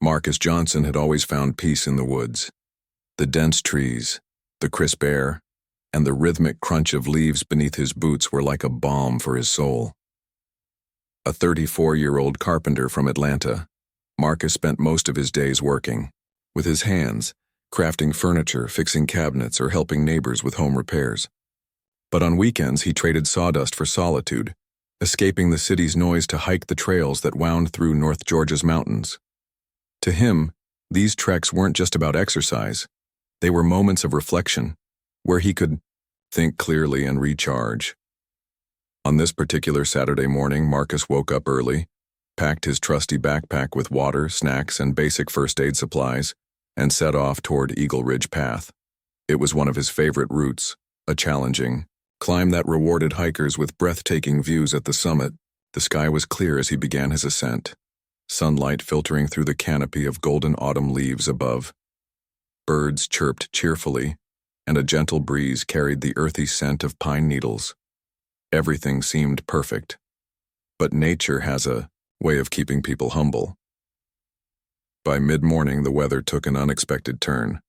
Marcus Johnson had always found peace in the woods. The dense trees, the crisp air, and the rhythmic crunch of leaves beneath his boots were like a balm for his soul. A 34-year-old carpenter from Atlanta, Marcus spent most of his days working, with his hands, crafting furniture, fixing cabinets, or helping neighbors with home repairs. But on weekends he traded sawdust for solitude, escaping the city's noise to hike the trails that wound through North Georgia's mountains. To him, these treks weren't just about exercise. They were moments of reflection, where he could think clearly and recharge. On this particular Saturday morning, Marcus woke up early, packed his trusty backpack with water, snacks, and basic first aid supplies, and set off toward Eagle Ridge Path. It was one of his favorite routes, a challenging climb that rewarded hikers with breathtaking views at the summit. The sky was clear as he began his ascent, sunlight filtering through the canopy of golden autumn leaves above. Birds chirped cheerfully, and a gentle breeze carried the earthy scent of pine needles. Everything seemed perfect. But nature has a way of keeping people humble. By mid-morning, the weather took an unexpected turn.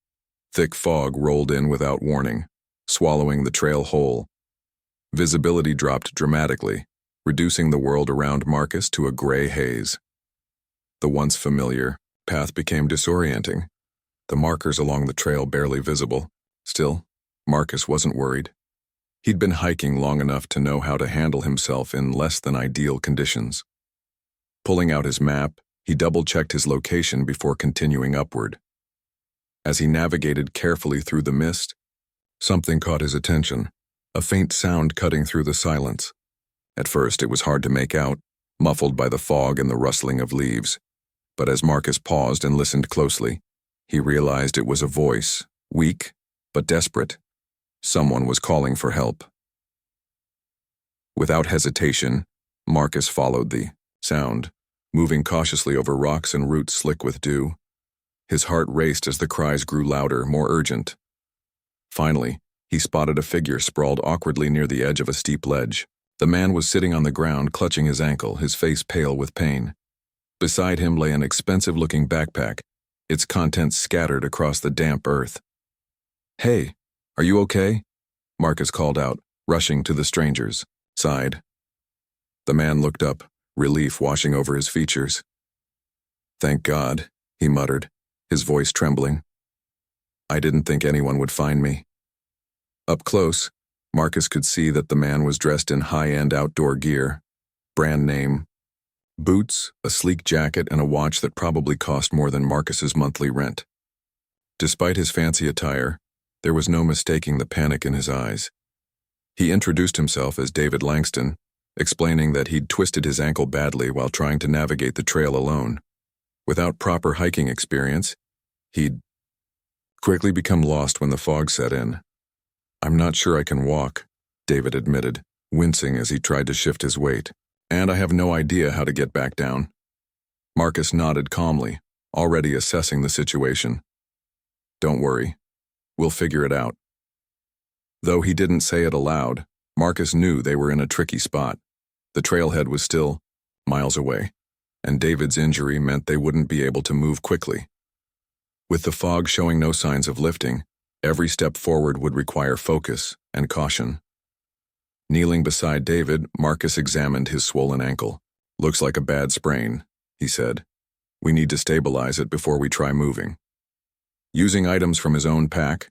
Thick fog rolled in without warning, swallowing the trail whole. Visibility dropped dramatically, reducing the world around Marcus to a gray haze. The once familiar path became disorienting, the markers along the trail barely visible. Still, Marcus wasn't worried. He'd been hiking long enough to know how to handle himself in less than ideal conditions. Pulling out his map, he double-checked his location before continuing upward. As he navigated carefully through the mist, something caught his attention, a faint sound cutting through the silence. At first, it was hard to make out, muffled by the fog and the rustling of leaves. But as Marcus paused and listened closely, he realized it was a voice, weak but desperate. Someone was calling for help. Without hesitation, Marcus followed the sound, moving cautiously over rocks and roots slick with dew. His heart raced as the cries grew louder, more urgent. Finally, he spotted a figure sprawled awkwardly near the edge of a steep ledge. The man was sitting on the ground, clutching his ankle, his face pale with pain. Beside him lay an expensive-looking backpack, its contents scattered across the damp earth. "Hey, are you okay?" Marcus called out, rushing to the stranger's side. The man looked up, relief washing over his features. "Thank God," he muttered, his voice trembling. "I didn't think anyone would find me." Up close, Marcus could see that the man was dressed in high-end outdoor gear, brand name boots, a sleek jacket, and a watch that probably cost more than Marcus's monthly rent. Despite his fancy attire, there was no mistaking the panic in his eyes. He introduced himself as David Langston, explaining that he'd twisted his ankle badly while trying to navigate the trail alone. Without proper hiking experience, he'd quickly become lost when the fog set in. "I'm not sure I can walk," David admitted, wincing as he tried to shift his weight. "And I have no idea how to get back down." Marcus nodded calmly, already assessing the situation. "Don't worry. We'll figure it out." Though he didn't say it aloud, Marcus knew they were in a tricky spot. The trailhead was still miles away, and David's injury meant they wouldn't be able to move quickly. With the fog showing no signs of lifting, every step forward would require focus and caution. Kneeling beside David, Marcus examined his swollen ankle. "Looks like a bad sprain," he said. "We need to stabilize it before we try moving." Using items from his own pack,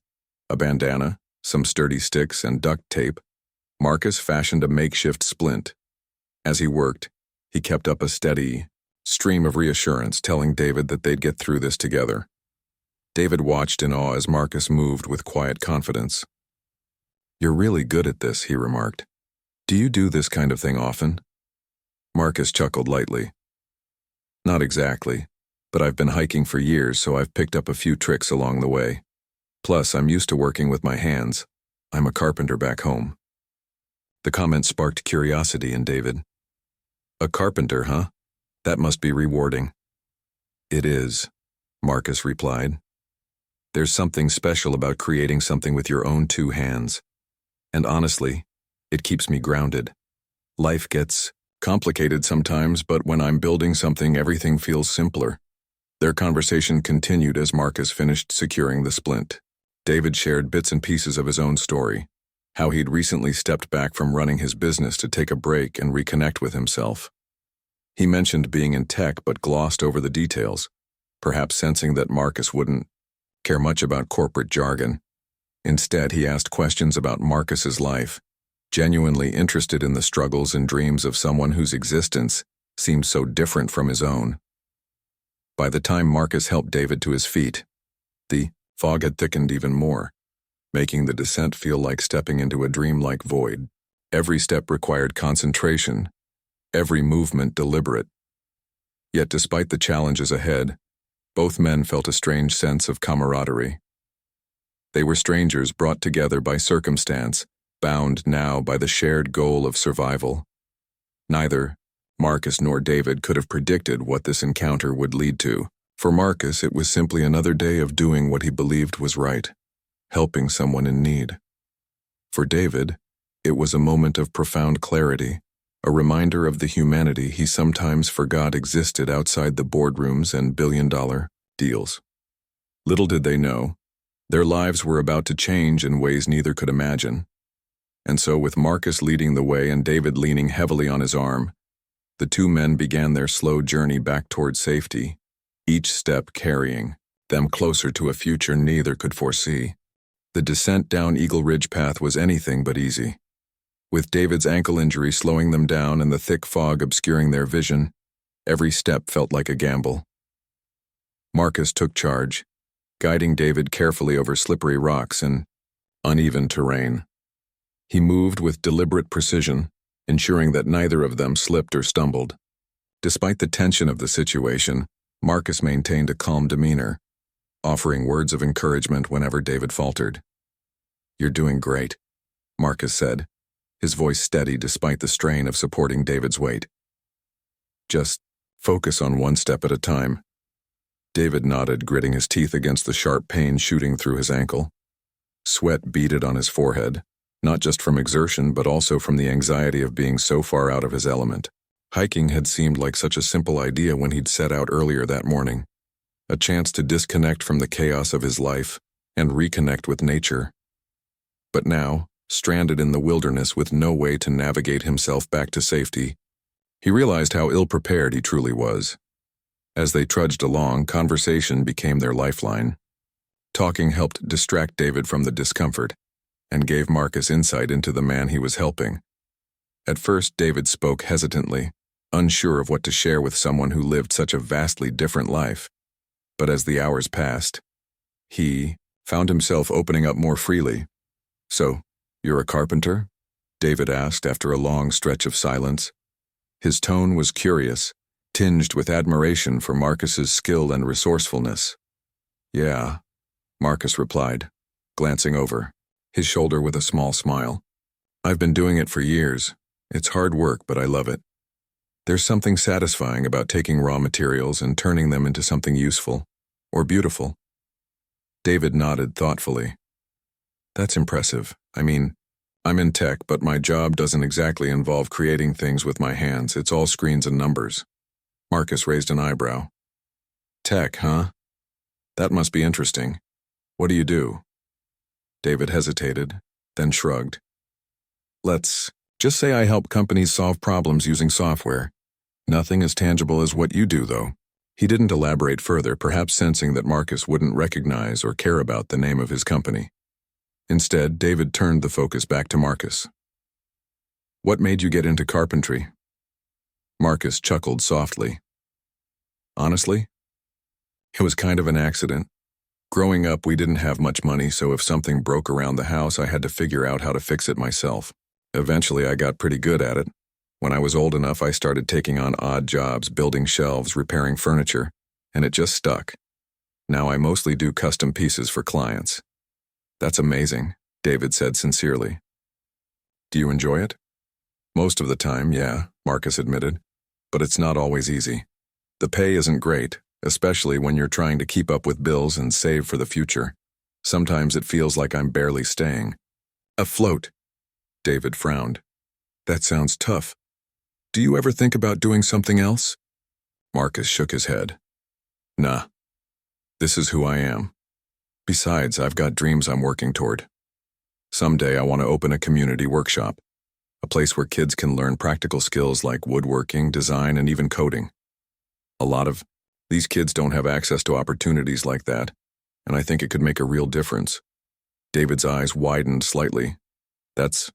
a bandana, some sturdy sticks, and duct tape, Marcus fashioned a makeshift splint. As he worked, he kept up a steady stream of reassurance, telling David that they'd get through this together. David watched in awe as Marcus moved with quiet confidence. "You're really good at this," he remarked. "Do you do this kind of thing often?" Marcus chuckled lightly. "Not exactly, but I've been hiking for years, so I've picked up a few tricks along the way. Plus, I'm used to working with my hands. I'm a carpenter back home." The comment sparked curiosity in David. "A carpenter, huh? That must be rewarding." "It is," Marcus replied. "There's something special about creating something with your own two hands. And honestly, it keeps me grounded. Life gets complicated sometimes, but when I'm building something, everything feels simpler." Their conversation continued as Marcus finished securing the splint. David shared bits and pieces of his own story, how he'd recently stepped back from running his business to take a break and reconnect with himself. He mentioned being in tech but glossed over the details, perhaps sensing that Marcus wouldn't care much about corporate jargon. Instead, he asked questions about Marcus's life, genuinely interested in the struggles and dreams of someone whose existence seemed so different from his own. By the time Marcus helped David to his feet, the fog had thickened even more, making the descent feel like stepping into a dreamlike void. Every step required concentration, every movement deliberate. Yet despite the challenges ahead, both men felt a strange sense of camaraderie. They were strangers brought together by circumstance, bound now by the shared goal of survival. Neither Marcus nor David could have predicted what this encounter would lead to. For Marcus, it was simply another day of doing what he believed was right, helping someone in need. For David, it was a moment of profound clarity, a reminder of the humanity he sometimes forgot existed outside the boardrooms and billion-dollar deals. Little did they know, their lives were about to change in ways neither could imagine. And so, with Marcus leading the way and David leaning heavily on his arm, the two men began their slow journey back toward safety, each step carrying them closer to a future neither could foresee. The descent down Eagle Ridge path was anything but easy. With David's ankle injury slowing them down and the thick fog obscuring their vision, every step felt like a gamble. Marcus took charge, guiding David carefully over slippery rocks and uneven terrain. He moved with deliberate precision, ensuring that neither of them slipped or stumbled. Despite the tension of the situation, Marcus maintained a calm demeanor, offering words of encouragement whenever David faltered. "You're doing great," Marcus said, his voice steady despite the strain of supporting David's weight. "Just focus on one step at a time." David nodded, gritting his teeth against the sharp pain shooting through his ankle. Sweat beaded on his forehead, not just from exertion but also from the anxiety of being so far out of his element. Hiking had seemed like such a simple idea when he'd set out earlier that morning, a chance to disconnect from the chaos of his life and reconnect with nature. But now, stranded in the wilderness with no way to navigate himself back to safety, he realized how ill-prepared he truly was. As they trudged along, conversation became their lifeline. Talking helped distract David from the discomfort and gave Marcus insight into the man he was helping. At first, David spoke hesitantly, unsure of what to share with someone who lived such a vastly different life. But as the hours passed, he found himself opening up more freely. "So, you're a carpenter?" David asked after a long stretch of silence. His tone was curious, tinged with admiration for Marcus's skill and resourcefulness. "Yeah," Marcus replied, glancing over his shoulder with a small smile. "I've been doing it for years. It's hard work, but I love it. There's something satisfying about taking raw materials and turning them into something useful or beautiful." David nodded thoughtfully. "That's impressive. I mean, I'm in tech, but my job doesn't exactly involve creating things with my hands. It's all screens and numbers." Marcus raised an eyebrow. "Tech, huh? That must be interesting. What do you do?" David hesitated, then shrugged. "Let's just say I help companies solve problems using software. Nothing as tangible as what you do, though." He didn't elaborate further, perhaps sensing that Marcus wouldn't recognize or care about the name of his company. Instead, David turned the focus back to Marcus. "What made you get into carpentry?" Marcus chuckled softly. "Honestly, it was kind of an accident. Growing up, we didn't have much money, so if something broke around the house, I had to figure out how to fix it myself. Eventually, I got pretty good at it. When I was old enough, I started taking on odd jobs, building shelves, repairing furniture, and it just stuck. Now I mostly do custom pieces for clients." "That's amazing," David said sincerely. "Do you enjoy it?" "Most of the time, yeah," Marcus admitted, "but it's not always easy. The pay isn't great, especially when you're trying to keep up with bills and save for the future. Sometimes it feels like I'm barely staying afloat." David frowned. "That sounds tough. Do you ever think about doing something else?" Marcus shook his head. Nah, this is who I am. Besides, I've got dreams I'm working toward. Someday I want to open a community workshop, a place where kids can learn practical skills like woodworking, design, and even coding. A lot of these kids don't have access to opportunities like that, and I think it could make a real difference. David's eyes widened slightly. That's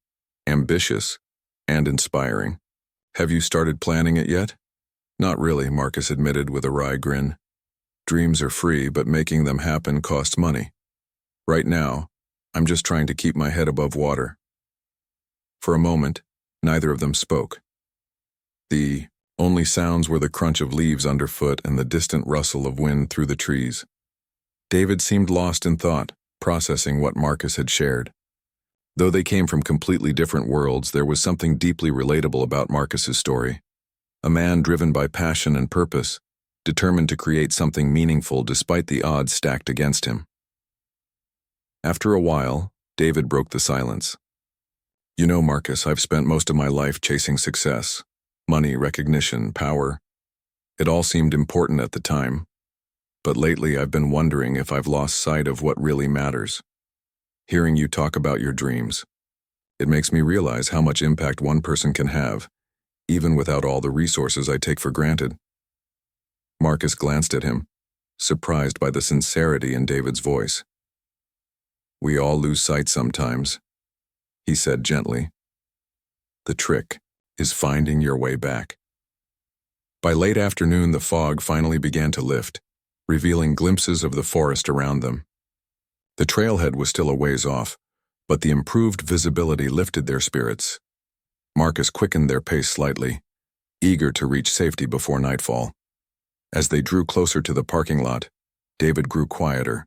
ambitious and inspiring. Have you started planning it yet? Not really, Marcus admitted with a wry grin. Dreams are free, but making them happen costs money. Right now, I'm just trying to keep my head above water. For a moment, neither of them spoke. The only sounds were the crunch of leaves underfoot and the distant rustle of wind through the trees. David seemed lost in thought, processing what Marcus had shared. Though they came from completely different worlds, there was something deeply relatable about Marcus's story. A man driven by passion and purpose, determined to create something meaningful despite the odds stacked against him. After a while, David broke the silence. You know, Marcus, I've spent most of my life chasing success. Money, recognition, power. It all seemed important at the time. But lately I've been wondering if I've lost sight of what really matters. Hearing you talk about your dreams, it makes me realize how much impact one person can have, even without all the resources I take for granted. Marcus glanced at him, surprised by the sincerity in David's voice. We all lose sight sometimes, he said gently. The trick is finding your way back. By late afternoon, the fog finally began to lift, revealing glimpses of the forest around them. The trailhead was still a ways off, but the improved visibility lifted their spirits. Marcus quickened their pace slightly, eager to reach safety before nightfall. As they drew closer to the parking lot, David grew quieter,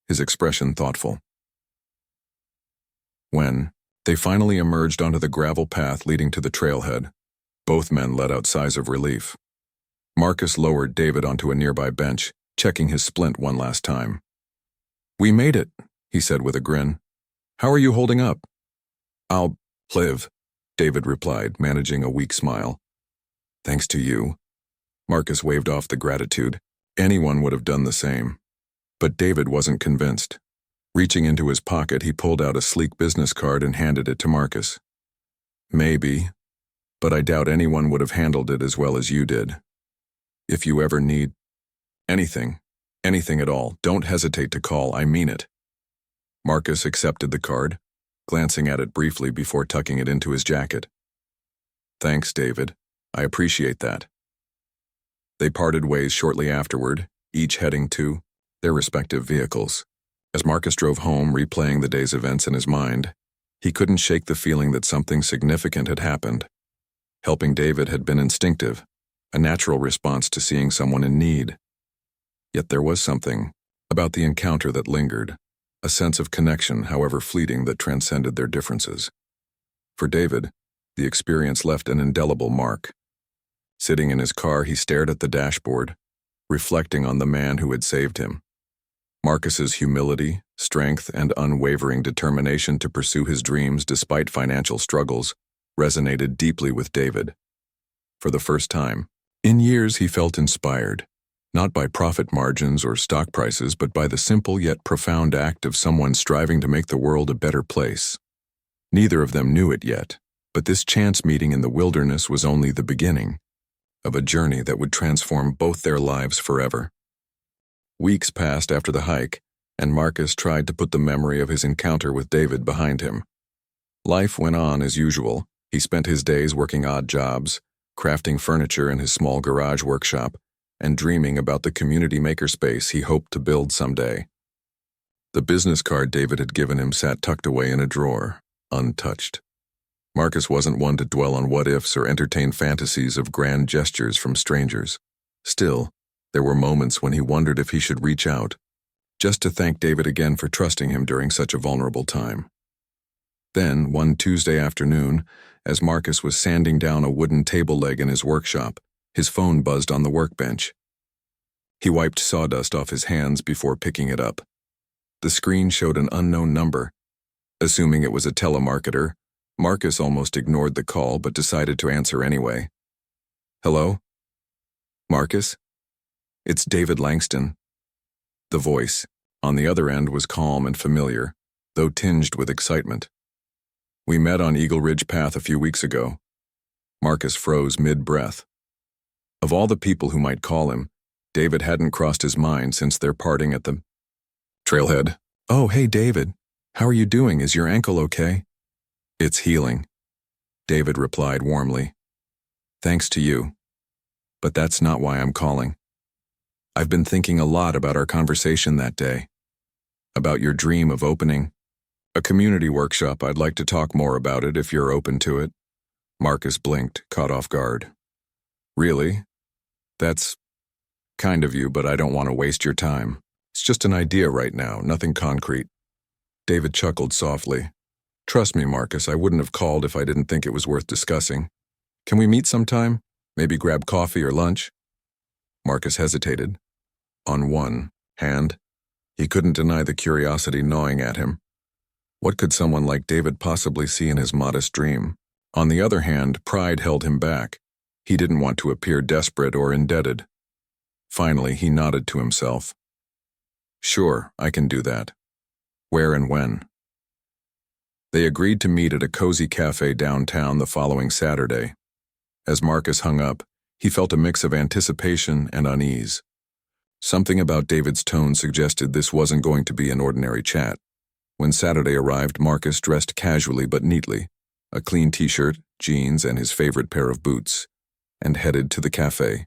his expression thoughtful. When they finally emerged onto the gravel path leading to the trailhead, both men let out sighs of relief. Marcus lowered David onto a nearby bench, checking his splint one last time. We made it, he said with a grin. How are you holding up? I'll live, David replied, managing a weak smile. Thanks to you. Marcus waved off the gratitude. Anyone would have done the same. But David wasn't convinced. Reaching into his pocket, he pulled out a sleek business card and handed it to Marcus. Maybe, but I doubt anyone would have handled it as well as you did. If you ever need anything at all, don't hesitate to call, I mean it. Marcus accepted the card, glancing at it briefly before tucking it into his jacket. Thanks, David. I appreciate that. They parted ways shortly afterward, each heading to their respective vehicles. As Marcus drove home, replaying the day's events in his mind, he couldn't shake the feeling that something significant had happened. Helping David had been instinctive, a natural response to seeing someone in need. Yet there was something about the encounter that lingered, a sense of connection, however fleeting, that transcended their differences. For David, the experience left an indelible mark. Sitting in his car, he stared at the dashboard, reflecting on the man who had saved him. Marcus's humility, strength, and unwavering determination to pursue his dreams despite financial struggles resonated deeply with David. For the first time in years, he felt inspired, not by profit margins or stock prices, but by the simple yet profound act of someone striving to make the world a better place. Neither of them knew it yet, but this chance meeting in the wilderness was only the beginning of a journey that would transform both their lives forever. Weeks passed after the hike, and Marcus tried to put the memory of his encounter with David behind him. Life went on as usual. He spent his days working odd jobs, crafting furniture in his small garage workshop, and dreaming about the community makerspace he hoped to build someday. The business card David had given him sat tucked away in a drawer, untouched. Marcus wasn't one to dwell on what-ifs or entertain fantasies of grand gestures from strangers. Still, there were moments when he wondered if he should reach out, just to thank David again for trusting him during such a vulnerable time. Then, one Tuesday afternoon, as Marcus was sanding down a wooden table leg in his workshop, his phone buzzed on the workbench. He wiped sawdust off his hands before picking it up. The screen showed an unknown number. Assuming it was a telemarketer, Marcus almost ignored the call but decided to answer anyway. Hello? Marcus? It's David Langston. The voice, on the other end, was calm and familiar, though tinged with excitement. We met on Eagle Ridge Path a few weeks ago. Marcus froze mid-breath. Of all the people who might call him, David hadn't crossed his mind since their parting at the trailhead. "Oh, hey, David. How are you doing? Is your ankle okay?" "It's healing," David replied warmly. "Thanks to you. But that's not why I'm calling. I've been thinking a lot about our conversation that day. About your dream of opening a community workshop. I'd like to talk more about it if you're open to it." Marcus blinked, caught off guard. "Really? That's kind of you, but I don't want to waste your time. It's just an idea right now, nothing concrete." David chuckled softly. "Trust me, Marcus, I wouldn't have called if I didn't think it was worth discussing. Can we meet sometime? Maybe grab coffee or lunch?" Marcus hesitated. On one hand, he couldn't deny the curiosity gnawing at him. What could someone like David possibly see in his modest dream? On the other hand, pride held him back. He didn't want to appear desperate or indebted. Finally, he nodded to himself. "Sure, I can do that. Where and when?" They agreed to meet at a cozy cafe downtown the following Saturday. As Marcus hung up, he felt a mix of anticipation and unease. Something about David's tone suggested this wasn't going to be an ordinary chat. When Saturday arrived, Marcus dressed casually but neatly, a clean t-shirt, jeans, and his favorite pair of boots, and headed to the cafe.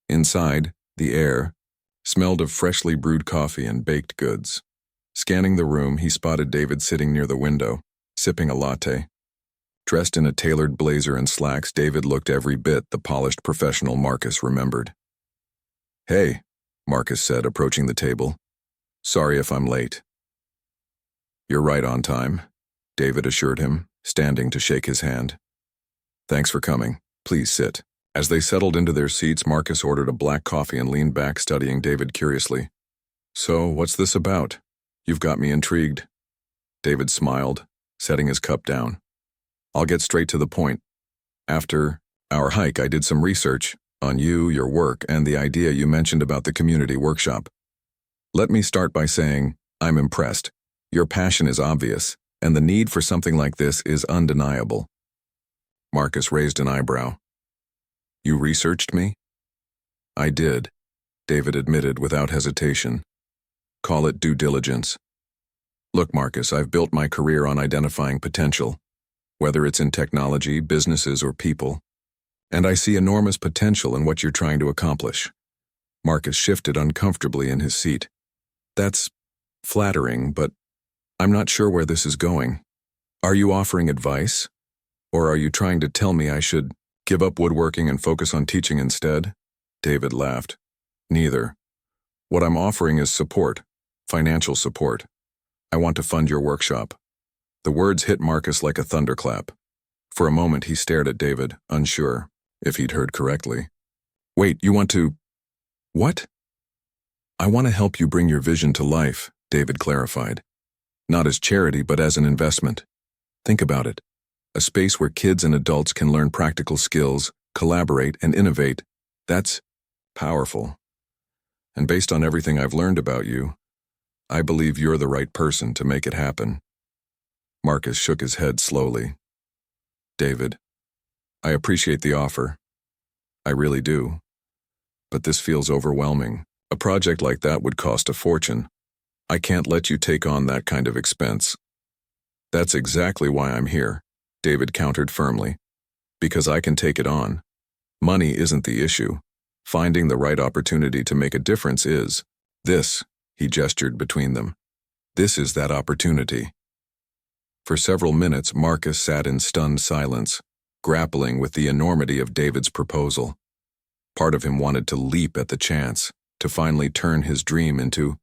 Inside, the air smelled of freshly brewed coffee and baked goods. Scanning the room, he spotted David sitting near the window, sipping a latte. Dressed in a tailored blazer and slacks, David looked every bit the polished professional Marcus remembered. "Hey," Marcus said, approaching the table. "Sorry if I'm late." "You're right on time," David assured him, standing to shake his hand. "Thanks for coming. Please sit." As they settled into their seats, Marcus ordered a black coffee and leaned back, studying David curiously. "So, what's this about? You've got me intrigued." David smiled, setting his cup down. "I'll get straight to the point. After our hike, I did some research on you, your work, and the idea you mentioned about the community workshop. Let me start by saying I'm impressed. Your passion is obvious, and the need for something like this is undeniable." Marcus raised an eyebrow. "You researched me?" "I did," David admitted without hesitation. "Call it due diligence. Look, Marcus, I've built my career on identifying potential, whether it's in technology, businesses, or people. And I see enormous potential in what you're trying to accomplish." Marcus shifted uncomfortably in his seat. "That's flattering, but I'm not sure where this is going. Are you offering advice? Or are you trying to tell me I should give up woodworking and focus on teaching instead?" David laughed. "Neither. What I'm offering is support, financial support. I want to fund your workshop." The words hit Marcus like a thunderclap. For a moment he stared at David, unsure if he'd heard correctly. "Wait, you want to... what?" "I want to help you bring your vision to life," David clarified. "Not as charity, but as an investment. Think about it. A space where kids and adults can learn practical skills, collaborate, and innovate. That's powerful. And based on everything I've learned about you, I believe you're the right person to make it happen." Marcus shook his head slowly. "David, I appreciate the offer. I really do. But this feels overwhelming. A project like that would cost a fortune. I can't let you take on that kind of expense." "That's exactly why I'm here," David countered firmly. "Because I can take it on. Money isn't the issue. Finding the right opportunity to make a difference is. This," he gestured between them. "This is that opportunity." For several minutes, Marcus sat in stunned silence, grappling with the enormity of David's proposal. Part of him wanted to leap at the chance, to finally turn his dream into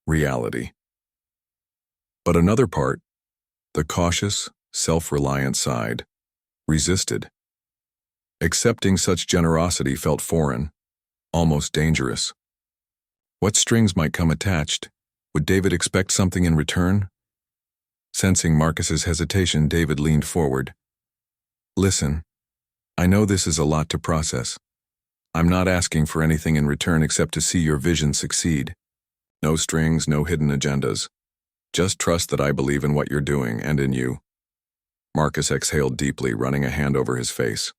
reality. But another part, the cautious, self-reliant side, resisted. Accepting such generosity felt foreign, almost dangerous. What strings might come attached? Would David expect something in return? Sensing Marcus's hesitation, David leaned forward. "Listen, I know this is a lot to process. I'm not asking for anything in return except to see your vision succeed. No strings, no hidden agendas. Just trust that I believe in what you're doing and in you." Marcus exhaled deeply, running a hand over his face.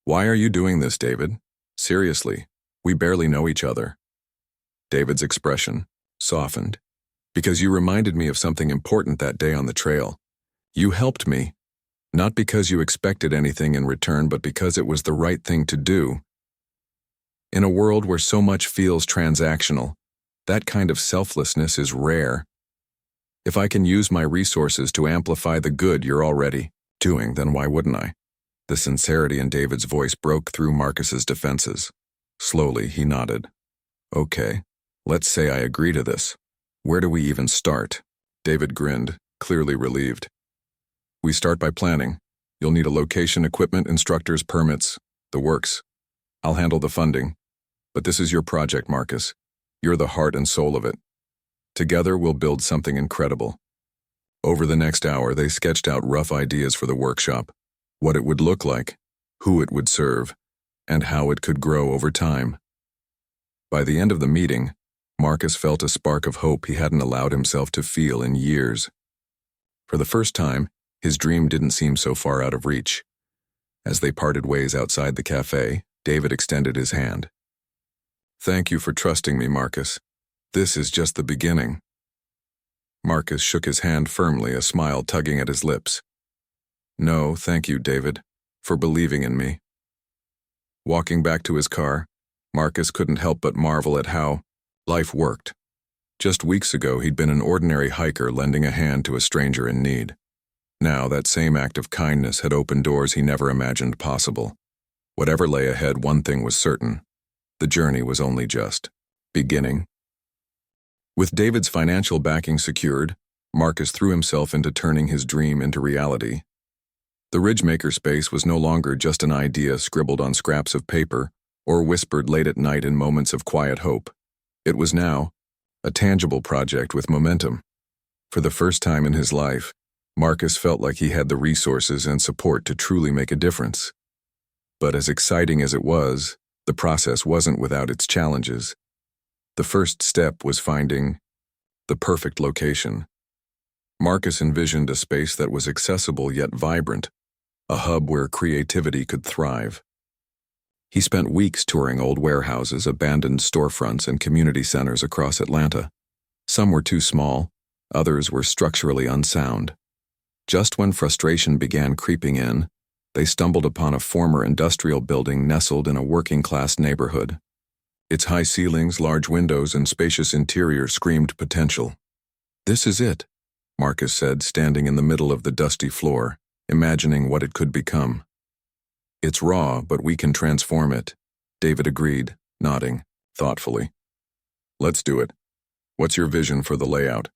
"Why are you doing this, David? Seriously, we barely know each other." David's expression softened. "Because you reminded me of something important that day on the trail. You helped me, not because you expected anything in return, but because it was the right thing to do. In a world where so much feels transactional, that kind of selflessness is rare. If I can use my resources to amplify the good you're already doing, then why wouldn't I?" The sincerity in David's voice broke through Marcus's defenses. Slowly, he nodded. "Okay, let's say I agree to this. Where do we even start?" David grinned, clearly relieved. "We start by planning. You'll need a location, equipment, instructors, permits, the works. I'll handle the funding. But this is your project, Marcus. You're the heart and soul of it. Together, we'll build something incredible." Over the next hour, they sketched out rough ideas for the workshop, what it would look like, who it would serve, and how it could grow over time. By the end of the meeting, Marcus felt a spark of hope he hadn't allowed himself to feel in years. For the first time, his dream didn't seem so far out of reach. As they parted ways outside the cafe, David extended his hand. "Thank you for trusting me, Marcus. This is just the beginning." Marcus shook his hand firmly, a smile tugging at his lips. "No, thank you, David, for believing in me." Walking back to his car, Marcus couldn't help but marvel at how life worked. Just weeks ago, he'd been an ordinary hiker lending a hand to a stranger in need. Now, that same act of kindness had opened doors he never imagined possible. Whatever lay ahead, one thing was certain. The journey was only just beginning. With David's financial backing secured, Marcus threw himself into turning his dream into reality. The Ridgemaker space was no longer just an idea scribbled on scraps of paper or whispered late at night in moments of quiet hope. It was now a tangible project with momentum. For the first time in his life, Marcus felt like he had the resources and support to truly make a difference. But as exciting as it was, the process wasn't without its challenges. The first step was finding the perfect location. Marcus envisioned a space that was accessible yet vibrant, a hub where creativity could thrive. He spent weeks touring old warehouses, abandoned storefronts, and community centers across Atlanta. Some were too small, others were structurally unsound. Just when frustration began creeping in, they stumbled upon a former industrial building nestled in a working-class neighborhood. Its high ceilings, large windows, and spacious interior screamed potential. "This is it," Marcus said, standing in the middle of the dusty floor, imagining what it could become. "It's raw, but we can transform it," David agreed, nodding thoughtfully. "Let's do it. What's your vision for the layout?"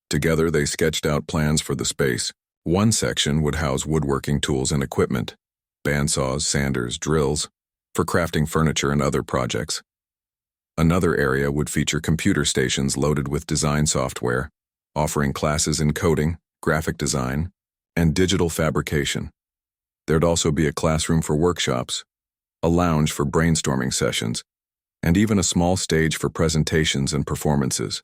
Together, they sketched out plans for the space. One section would house woodworking tools and equipment, bandsaws, sanders, drills, for crafting furniture and other projects. Another area would feature computer stations loaded with design software, offering classes in coding, graphic design, and digital fabrication. There'd also be a classroom for workshops, a lounge for brainstorming sessions, and even a small stage for presentations and performances.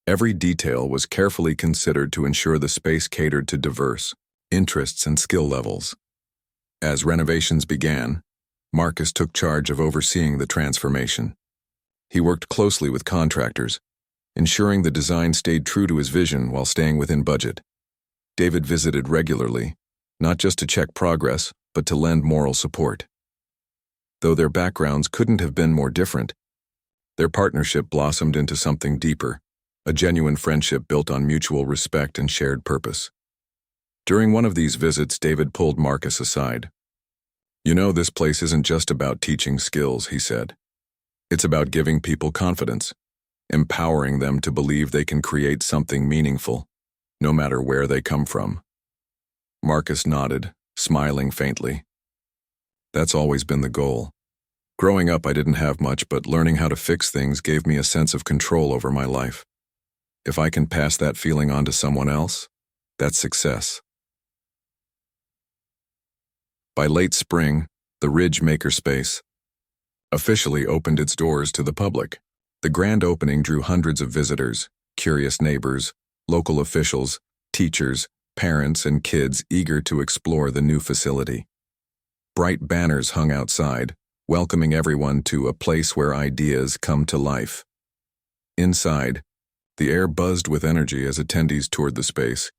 Every detail was carefully considered to ensure the space catered to diverse interests and skill levels. As renovations began, Marcus took charge of overseeing the transformation. He worked closely with contractors, ensuring the design stayed true to his vision while staying within budget. David visited regularly, not just to check progress, but to lend moral support. Though their backgrounds couldn't have been more different, their partnership blossomed into something deeper, a genuine friendship built on mutual respect and shared purpose. During one of these visits, David pulled Marcus aside. "You know, this place isn't just about teaching skills," he said. "It's about giving people confidence, empowering them to believe they can create something meaningful, no matter where they come from." Marcus nodded, smiling faintly. "That's always been the goal. Growing up, I didn't have much, but learning how to fix things gave me a sense of control over my life. If I can pass that feeling on to someone else, that's success." By late spring, the Ridge Makerspace, officially opened its doors to the public. The grand opening drew hundreds of visitors, curious neighbors, local officials, teachers, parents, and kids eager to explore the new facility. Bright banners hung outside, welcoming everyone to a place where ideas come to life. Inside, the air buzzed with energy as attendees toured the space,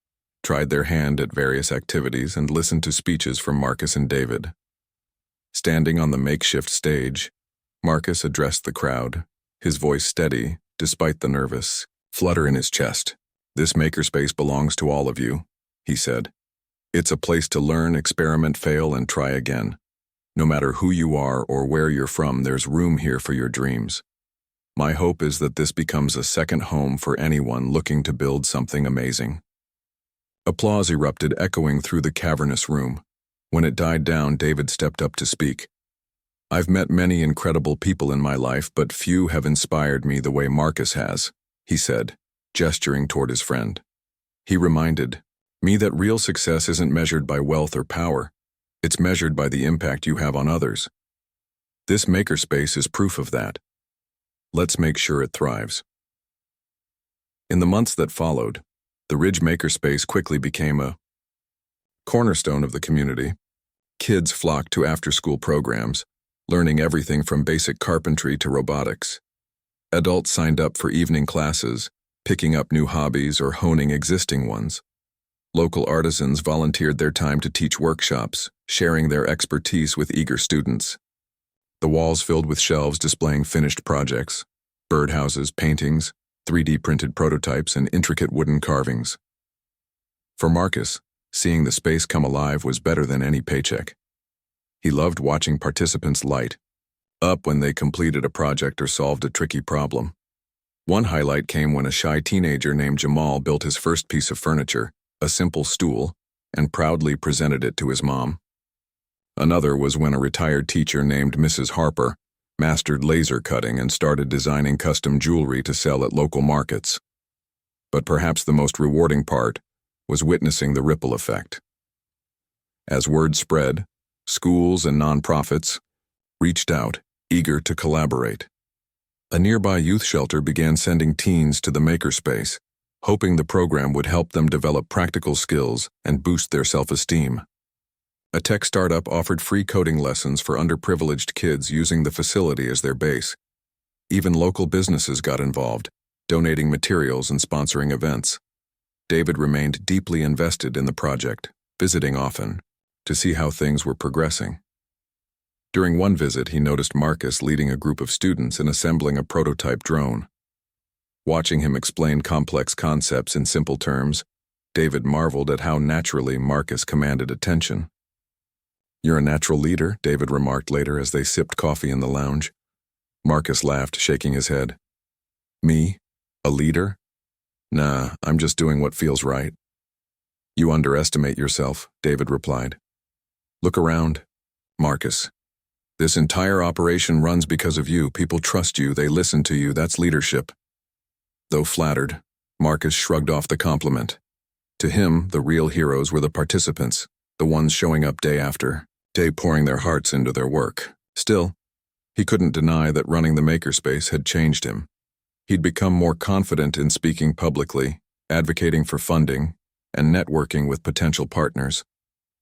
tried their hand at various activities, and listened to speeches from Marcus and David. Standing on the makeshift stage, Marcus addressed the crowd, his voice steady despite the nervous flutter in his chest. "This makerspace belongs to all of you," he said. "It's a place to learn, experiment, fail, and try again. No matter who you are or where you're from, there's room here for your dreams. My hope is that this becomes a second home for anyone looking to build something amazing." Applause erupted, echoing through the cavernous room. When it died down, David stepped up to speak. "I've met many incredible people in my life, but few have inspired me the way Marcus has," he said, gesturing toward his friend. He reminded me that real success isn't measured by wealth or power. It's measured by the impact you have on others. This makerspace is proof of that. Let's make sure it thrives. In the months that followed, the Ridge Makerspace quickly became a cornerstone of the community. Kids flocked to after-school programs, learning everything from basic carpentry to robotics. Adults signed up for evening classes, picking up new hobbies or honing existing ones. Local artisans volunteered their time to teach workshops, sharing their expertise with eager students. The walls filled with shelves displaying finished projects, birdhouses, paintings, 3D printed prototypes, and intricate wooden carvings. For Marcus, seeing the space come alive was better than any paycheck. He loved watching participants light up when they completed a project or solved a tricky problem. One highlight came when a shy teenager named Jamal built his first piece of furniture, a simple stool, and proudly presented it to his mom. Another was when a retired teacher named Mrs. Harper mastered laser cutting and started designing custom jewelry to sell at local markets. But perhaps the most rewarding part was witnessing the ripple effect. As word spread, schools and nonprofits reached out, eager to collaborate. A nearby youth shelter began sending teens to the makerspace, hoping the program would help them develop practical skills and boost their self-esteem. A tech startup offered free coding lessons for underprivileged kids using the facility as their base. Even local businesses got involved, donating materials and sponsoring events. David remained deeply invested in the project, visiting often, to see how things were progressing. During one visit, he noticed Marcus leading a group of students in assembling a prototype drone. Watching him explain complex concepts in simple terms, David marveled at how naturally Marcus commanded attention. "You're a natural leader," David remarked later as they sipped coffee in the lounge. Marcus laughed, shaking his head. "Me? A leader? Nah, I'm just doing what feels right." "You underestimate yourself," David replied. "Look around. Marcus, this entire operation runs because of you. People trust you, they listen to you, that's leadership." Though flattered, Marcus shrugged off the compliment. To him, the real heroes were the participants, the ones showing up day after day, pouring their hearts into their work. Still, he couldn't deny that running the makerspace had changed him. He'd become more confident in speaking publicly, advocating for funding, and networking with potential partners.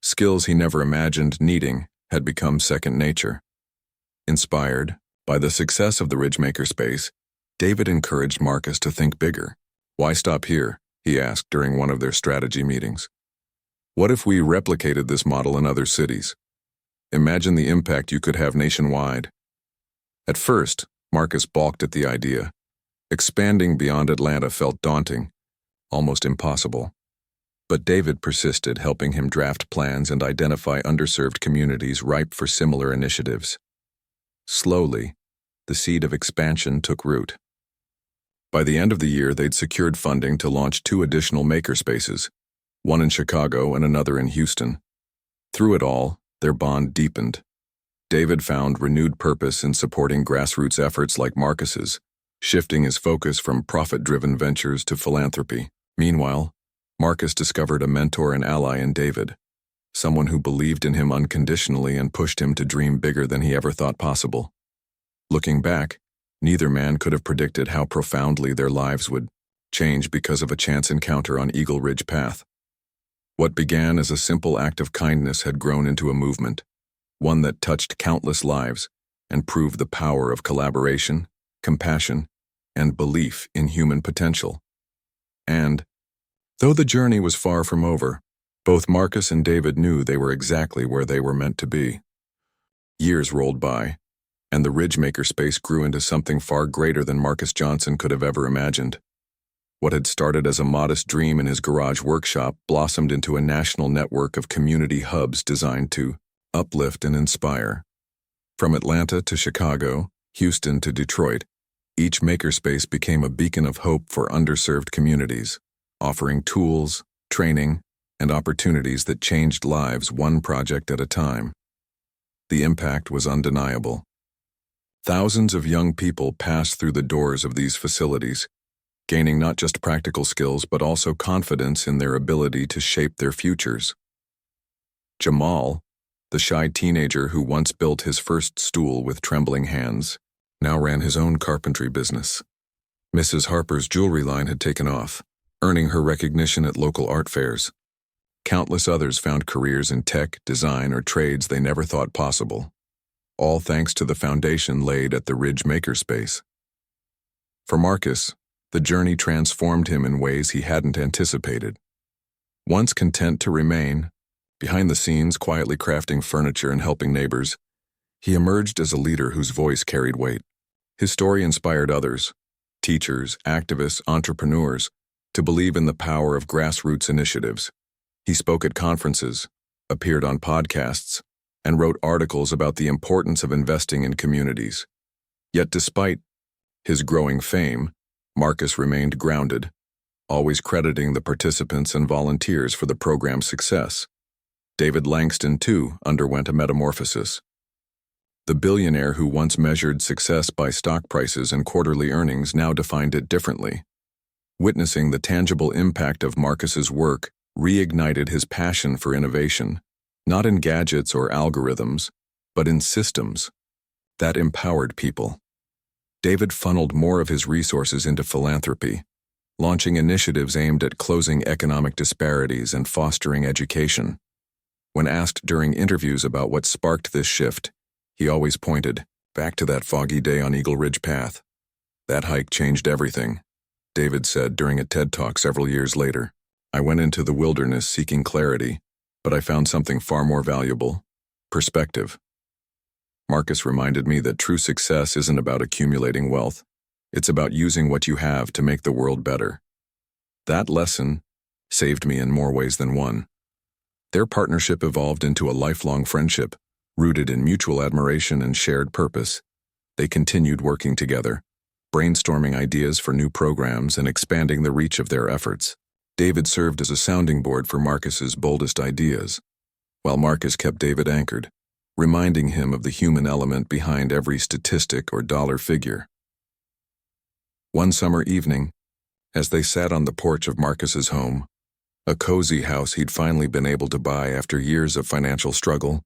Skills he never imagined needing had become second nature. Inspired by the success of the Ridge Makerspace, David encouraged Marcus to think bigger. "Why stop here?" he asked during one of their strategy meetings. "What if we replicated this model in other cities? Imagine the impact you could have nationwide." At first, Marcus balked at the idea. Expanding beyond Atlanta felt daunting, almost impossible. But David persisted, helping him draft plans and identify underserved communities ripe for similar initiatives. Slowly, the seed of expansion took root. By the end of the year, they'd secured funding to launch 2 additional makerspaces, one in Chicago and another in Houston. Through it all, their bond deepened. David found renewed purpose in supporting grassroots efforts like Marcus's, shifting his focus from profit-driven ventures to philanthropy. Meanwhile, Marcus discovered a mentor and ally in David, someone who believed in him unconditionally and pushed him to dream bigger than he ever thought possible. Looking back, neither man could have predicted how profoundly their lives would change because of a chance encounter on Eagle Ridge Path. What began as a simple act of kindness had grown into a movement, one that touched countless lives and proved the power of collaboration, compassion, and belief in human potential. And, though the journey was far from over, both Marcus and David knew they were exactly where they were meant to be. Years rolled by, and the Ridge Makerspace grew into something far greater than Marcus Johnson could have ever imagined. What had started as a modest dream in his garage workshop blossomed into a national network of community hubs designed to uplift and inspire. From Atlanta to Chicago, Houston to Detroit, each makerspace became a beacon of hope for underserved communities, offering tools, training, and opportunities that changed lives one project at a time. The impact was undeniable. Thousands of young people passed through the doors of these facilities, gaining not just practical skills but also confidence in their ability to shape their futures. Jamal, the shy teenager who once built his first stool with trembling hands, now ran his own carpentry business. Mrs. Harper's jewelry line had taken off, earning her recognition at local art fairs. Countless others found careers in tech, design, or trades they never thought possible, all thanks to the foundation laid at the Ridge Makerspace. For Marcus, the journey transformed him in ways he hadn't anticipated. Once content to remain, behind the scenes quietly crafting furniture and helping neighbors, he emerged as a leader whose voice carried weight. His story inspired others, teachers, activists, entrepreneurs, to believe in the power of grassroots initiatives. He spoke at conferences, appeared on podcasts, and wrote articles about the importance of investing in communities. Yet despite his growing fame, Marcus remained grounded, always crediting the participants and volunteers for the program's success. David Langston, too, underwent a metamorphosis. The billionaire who once measured success by stock prices and quarterly earnings now defined it differently. Witnessing the tangible impact of Marcus's work reignited his passion for innovation, not in gadgets or algorithms, but in systems that empowered people. David funneled more of his resources into philanthropy, launching initiatives aimed at closing economic disparities and fostering education. When asked during interviews about what sparked this shift, he always pointed back to that foggy day on Eagle Ridge Path. That hike changed everything, David said during a TED Talk several years later. I went into the wilderness seeking clarity, but I found something far more valuable: perspective. Marcus reminded me that true success isn't about accumulating wealth. It's about using what you have to make the world better. That lesson saved me in more ways than one. Their partnership evolved into a lifelong friendship, rooted in mutual admiration and shared purpose. They continued working together, brainstorming ideas for new programs and expanding the reach of their efforts. David served as a sounding board for Marcus's boldest ideas, while Marcus kept David anchored, reminding him of the human element behind every statistic or dollar figure. One summer evening, as they sat on the porch of Marcus's home, a cozy house he'd finally been able to buy after years of financial struggle,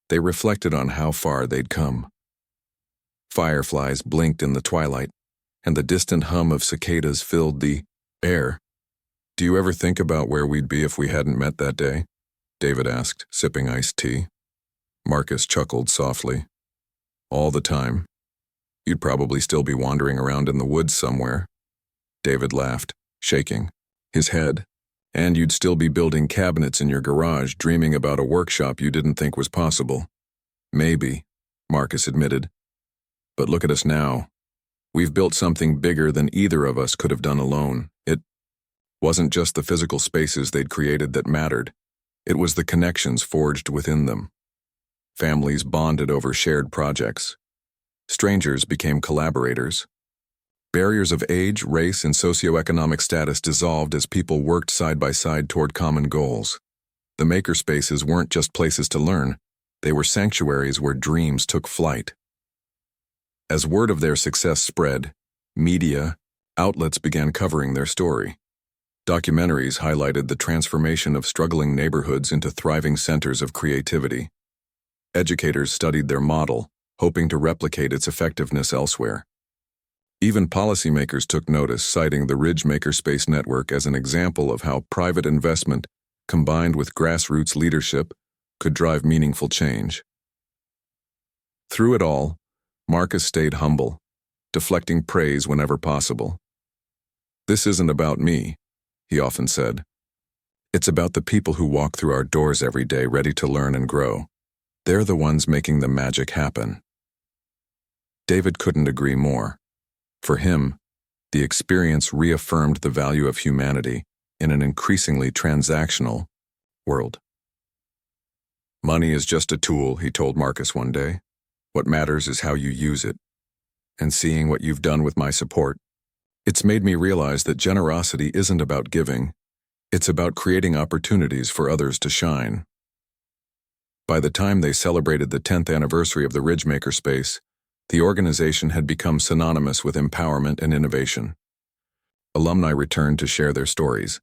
they reflected on how far they'd come. Fireflies blinked in the twilight, and the distant hum of cicadas filled the air. "Do you ever think about where we'd be if we hadn't met that day?" David asked, sipping iced tea. Marcus chuckled softly. "All the time. You'd probably still be wandering around in the woods somewhere." David laughed, shaking his head. "And you'd still be building cabinets in your garage, dreaming about a workshop you didn't think was possible." "Maybe," Marcus admitted. "But look at us now. We've built something bigger than either of us could have done alone. It wasn't just the physical spaces they'd created that mattered. It was the connections forged within them. Families bonded over shared projects. Strangers became collaborators. Barriers of age, race, and socioeconomic status dissolved as people worked side by side toward common goals. The makerspaces weren't just places to learn. They were sanctuaries where dreams took flight. As word of their success spread, media outlets began covering their story. Documentaries highlighted the transformation of struggling neighborhoods into thriving centers of creativity. Educators studied their model, hoping to replicate its effectiveness elsewhere. Even policymakers took notice, citing the Ridge Makerspace Network as an example of how private investment, combined with grassroots leadership, could drive meaningful change. Through it all, Marcus stayed humble, deflecting praise whenever possible. "This isn't about me," he often said. "It's about the people who walk through our doors every day ready to learn and grow. They're the ones making the magic happen." David couldn't agree more. For him, the experience reaffirmed the value of humanity in an increasingly transactional world. "Money is just a tool," he told Marcus one day. "What matters is how you use it. And seeing what you've done with my support, it's made me realize that generosity isn't about giving, it's about creating opportunities for others to shine." By the time they celebrated the 10th anniversary of the Ridge Makerspace, the organization had become synonymous with empowerment and innovation. Alumni returned to share their stories,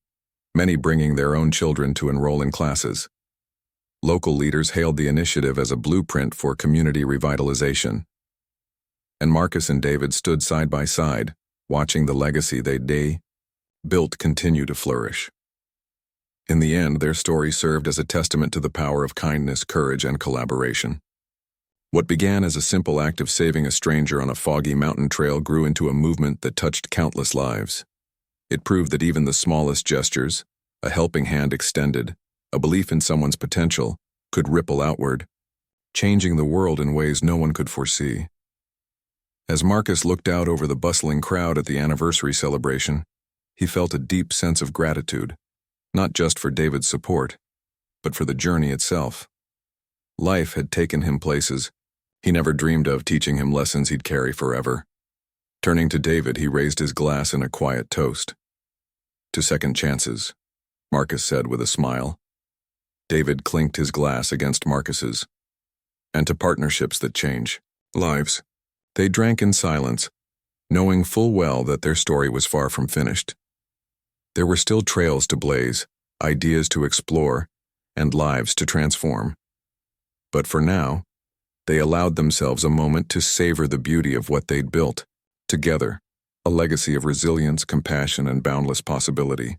many bringing their own children to enroll in classes. Local leaders hailed the initiative as a blueprint for community revitalization. And Marcus and David stood side by side, watching the legacy they built continue to flourish. In the end, their story served as a testament to the power of kindness, courage, and collaboration. What began as a simple act of saving a stranger on a foggy mountain trail grew into a movement that touched countless lives. It proved that even the smallest gestures, a helping hand extended, a belief in someone's potential, could ripple outward, changing the world in ways no one could foresee. As Marcus looked out over the bustling crowd at the anniversary celebration, he felt a deep sense of gratitude, not just for David's support, but for the journey itself. Life had taken him places he never dreamed of, teaching him lessons he'd carry forever. Turning to David, he raised his glass in a quiet toast. "To second chances," Marcus said with a smile. David clinked his glass against Marcus's. "And to partnerships that change lives." They drank in silence, knowing full well that their story was far from finished. There were still trails to blaze, ideas to explore, and lives to transform. But for now, they allowed themselves a moment to savor the beauty of what they'd built, together, a legacy of resilience, compassion, and boundless possibility.